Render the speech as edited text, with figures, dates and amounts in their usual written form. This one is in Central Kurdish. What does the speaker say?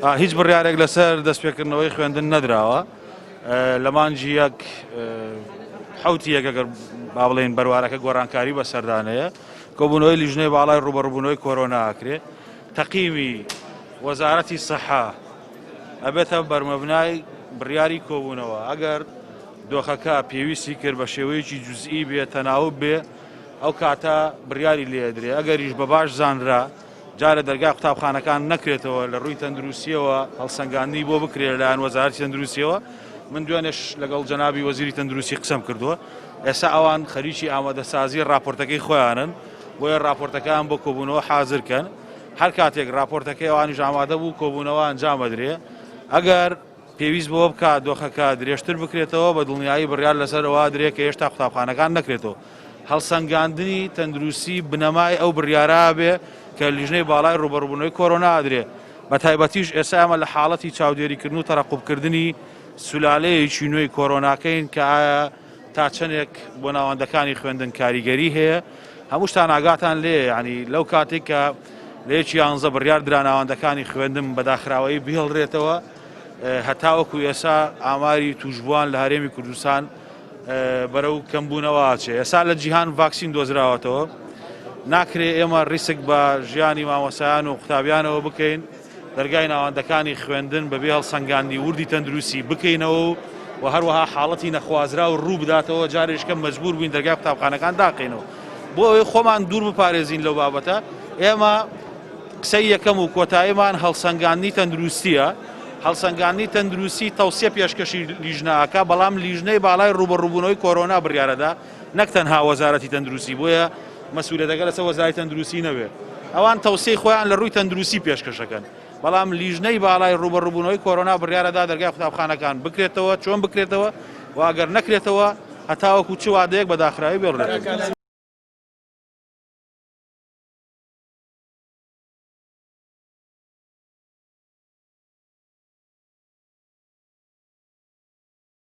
هیچ بڕیارێک لەسەر دەستپێکردنەوەی خوێندن نەدراوە لە مانجی یەک حوتی یەکەگەر با بڵێن بەروارەکە گۆڕانکاری بەسەردانەیە کۆبوونەوەی لیژنەی باڵای ڕوبەڕووبوونەوەی کۆرۆنا ئاکرێ تەقیمی وەزارەتی سەحا ئەبێتە بەرمەبنای بڕیاری کۆبوونەوە ئەگەر دۆخەکە پێویستی کرد بە شێوەیەکی جوزئی بێ تەناوب بێ ئەو کاتە بڕیاری لێدرێ ئەگەریش بە باش زانرا جارە دەرگای قوتابخانەکان نەکرێتەوە لە ڕووی تەندروستیەوە هەڵسەنگاندنی بۆ بکرێت لەلایەن وەزارەتی تەندروستیەوە من دوێنێش لەگەڵ جەنابی وەزیری تەندروستی قسەم کردووە ئێستا ئەوان خەریکی ئامادەسازی راپۆرتەکەی خۆیانن بۆیە راپۆرتەکان بۆ کۆبوونەوە حازرکەن هەر کاتێک راپۆرتەکەی ئەوانیش ئامادە بوو کۆبوونەوە ئەنجامەدرێ ئەگەر پێویست بۆ بکات دۆخەکە درێژتر بکرێتەوە بە دڵنیایی بڕیار لەسەرەوە درێ کە هێشتا قوتابخانەکان نەکرێتەوە هەڵسەنگاندنی تەندروستی بنەمای ئەو بڕیارە بێ کە لیژنەی باڵای ڕوبەڕووبوونەوەی کۆرۆنا ئەدرێ بە تایبەتیش ئێستا ئەمە لە حاڵەتی چاودێریکردن و تەرەقوبکردنی سولالەیەکی نوێی کۆرۆناکەین کە ئایا تا چەندێک بۆ ناوەندەکانی خوێندن کاریگەری هەیە هەمووشتان ئاگاتان لێ ینی لەو کاتێک کە لە یەکی 11 بڕیار درا ناوەندەکانی خوێندن بەداخراوەی بهێڵڕێتەوە هەتاوەکو ئێستا ئاماری توشبووان لە هەرێمی کوردستان بەرەو کەمبوونەوە ئاچێ ئێستا لە جیهان ڤاکسین دۆزراوەتەوە ناکرێ ئێمە ڕیسک بە ژیانی مامۆسایان و قوتابیانەوە بکەین دەرگای ناوەندەکانی خوێندن بەبێ هەڵسەنگاندنی وردی تەندروستی بکەینەوە و هەروەها حاڵەتی نەخوازرا و ڕوو بداتەوە جارێشکە مەجبور بووین دەرگای قوتابخانەکان داقینەوە بۆ ئەوەی خۆمان دوور بپارێزین لەو بابەتە ئێمە قسەی یەکەم و کۆتاییمان هەڵسەنگاندنی تەندروستیە هەڵسەنگاندنی تەندروستی تەوسیە پێشکەشی لیژنەکە بەڵام لیژنەی باڵای ڕوبەڕووبوونەوەی کۆرۆنا بڕیارەدا نەک تەنها وەزارەتی تەندروستی بۆیە مەسئولێتەکە لەسەر وەزارەتی تەندروستی نەبێت ئەوان تەوسیەی خۆیان لە ڕووی تەندروستی پێشکەشەکەن بەڵام لیژنەی باڵای ڕوبەڕووبوونەوەی کۆرۆنا بڕیارەدا دەرگای قوتابخانەکان بکرێتەوە چۆن بکرێتەوە و ئەگەر نەکرێتەوە هەتاوەکو چ وادەیەک بەداخراوی بێڕێت